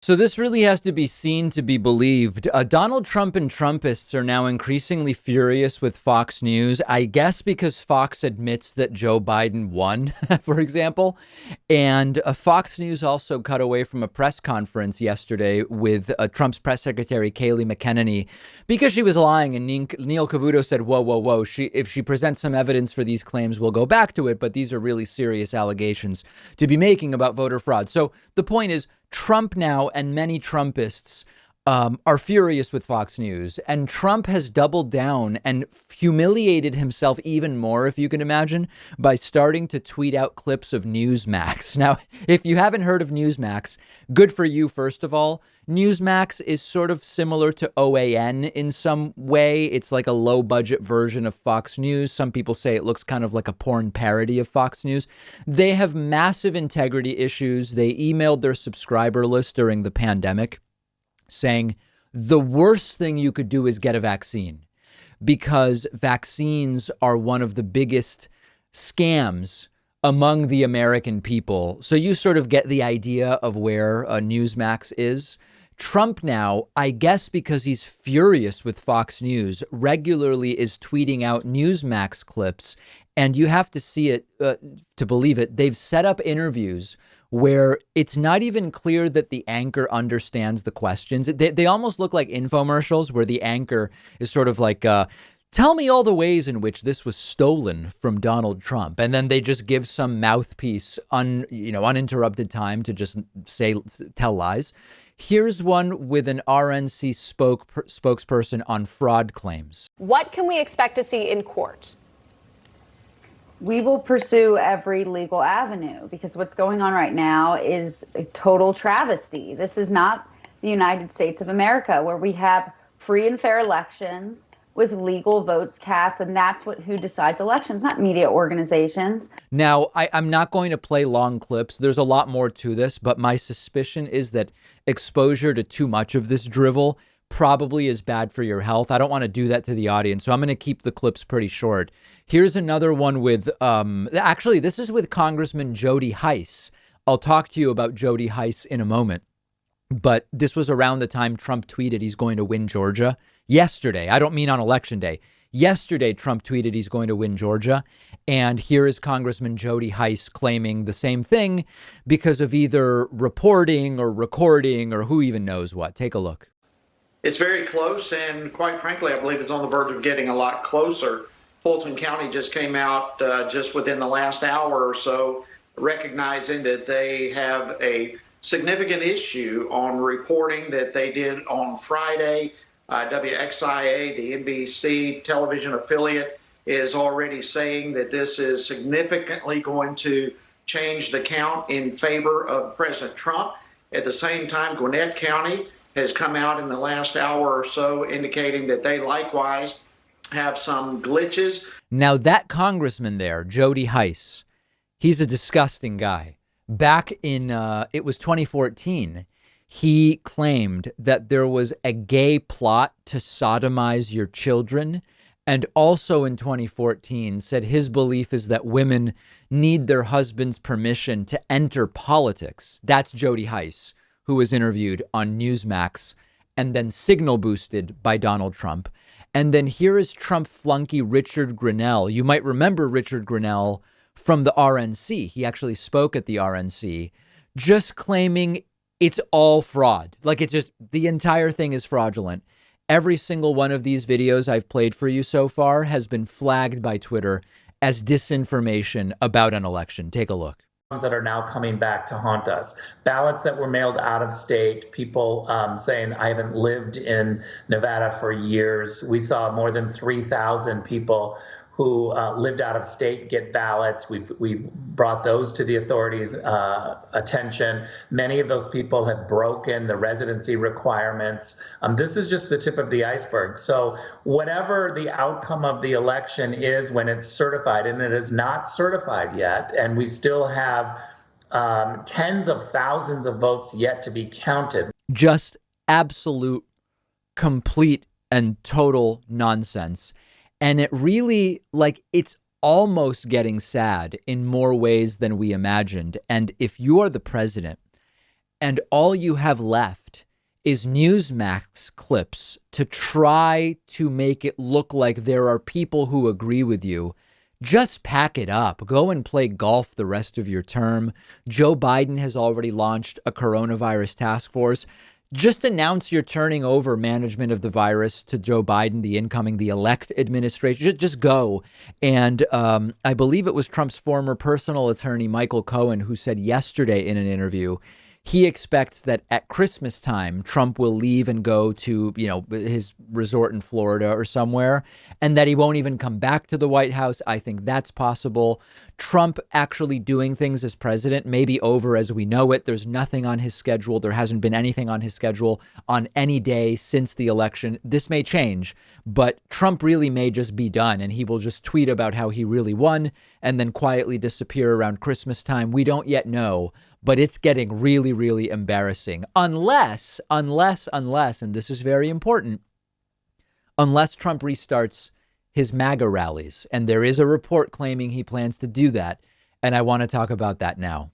So this really has to be seen to be believed. Donald Trump and Trumpists are now increasingly furious with Fox News, I guess because Fox admits that Joe Biden won, for example. And Fox News also cut away from a press conference yesterday with Trump's press secretary, Kayleigh McEnany, because she was lying. And Neil Cavuto said, whoa, whoa, whoa. If she presents some evidence for these claims, we'll go back to it. But these are really serious allegations to be making about voter fraud. So the point is, Trump now and many Trumpists are furious with Fox News, and Trump has doubled down and humiliated himself even more, if you can imagine, by starting to tweet out clips of NewsMax. Now, if you haven't heard of NewsMax, good for you, first of all. NewsMax is sort of similar to OAN in some way. It's like a low budget version of Fox News. Some people say it looks kind of like a porn parody of Fox News. They have massive integrity issues. They emailed their subscriber list during the pandemic saying the worst thing you could do is get a vaccine because vaccines are one of the biggest scams among the American people. So you sort of get the idea of where Newsmax is. Trump now, I guess because he's furious with Fox News, regularly is tweeting out Newsmax clips. And you have to see it to believe it. They've set up interviews where it's not even clear that the anchor understands the questions. They almost look like infomercials where the anchor is sort of like, tell me all the ways in which this was stolen from Donald Trump. And then they just give some mouthpiece, uninterrupted time to just tell lies. Here's one with an RNC spokesperson on fraud claims. What can we expect to see in court? We will pursue every legal avenue because what's going on right now is a total travesty. This is not the United States of America where we have free and fair elections with legal votes cast. And that's who decides elections, not media organizations. Now, I'm not going to play long clips. There's a lot more to this, but my suspicion is that exposure to too much of this drivel probably is bad for your health. I don't want to do that to the audience, so I'm going to keep the clips pretty short. Here's another one with, actually, this is with Congressman Jody Hice. I'll talk to you about Jody Hice in a moment. But this was around the time Trump tweeted he's going to win Georgia. Yesterday, I don't mean on election day. Yesterday, Trump tweeted he's going to win Georgia. And here is Congressman Jody Hice claiming the same thing because of either reporting or recording or who even knows what. Take a look. It's very close, and quite frankly, I believe it's on the verge of getting a lot closer. Fulton County just came out just within the last hour or so, recognizing that they have a significant issue on reporting that they did on Friday. WXIA, the NBC television affiliate, is already saying that this is significantly going to change the count in favor of President Trump. At the same time, Gwinnett County has come out in the last hour or so indicating that they likewise have some glitches. Now that congressman there, Jody Hice, he's a disgusting guy. Back in, it was 2014, he claimed that there was a gay plot to sodomize your children. And also in 2014 said his belief is that women need their husband's permission to enter politics. That's Jody Hice, who was interviewed on Newsmax and then signal boosted by Donald Trump. And then here is Trump flunky Richard Grenell. You might remember Richard Grenell from the RNC. He actually spoke at the RNC, just claiming it's all fraud. Like it's just the entire thing is fraudulent. Every single one of these videos I've played for you so far has been flagged by Twitter as disinformation about an election. Take a look. That are now coming back to haunt us. Ballots that were mailed out of state, people saying, I haven't lived in Nevada for years. We saw more than 3,000 people who lived out of state get ballots. We've brought those to the authorities' attention. Many of those people have broken the residency requirements. This is just the tip of the iceberg. So whatever the outcome of the election is when it's certified, and it is not certified yet, and we still have tens of thousands of votes yet to be counted. Just absolute, complete, and total nonsense. And it really, it's almost getting sad in more ways than we imagined. And if you are the president and all you have left is NewsMax clips to try to make it look like there are people who agree with you, just pack it up. Go and play golf the rest of your term. Joe Biden has already launched a coronavirus task force. Just announce you're turning over management of the virus to Joe Biden, the elect administration. Just go. And I believe it was Trump's former personal attorney, Michael Cohen, who said yesterday in an interview, he expects that at Christmas time, Trump will leave and go to, his resort in Florida or somewhere, and that he won't even come back to the White House. I think that's possible. Trump actually doing things as president may be over as we know it. There's nothing on his schedule. There hasn't been anything on his schedule on any day since the election. This may change, but Trump really may just be done, and he will just tweet about how he really won and then quietly disappear around Christmas time. We don't yet know. But it's getting really, really embarrassing unless, and this is very important, unless Trump restarts his MAGA rallies. And there is a report claiming he plans to do that. And I want to talk about that now.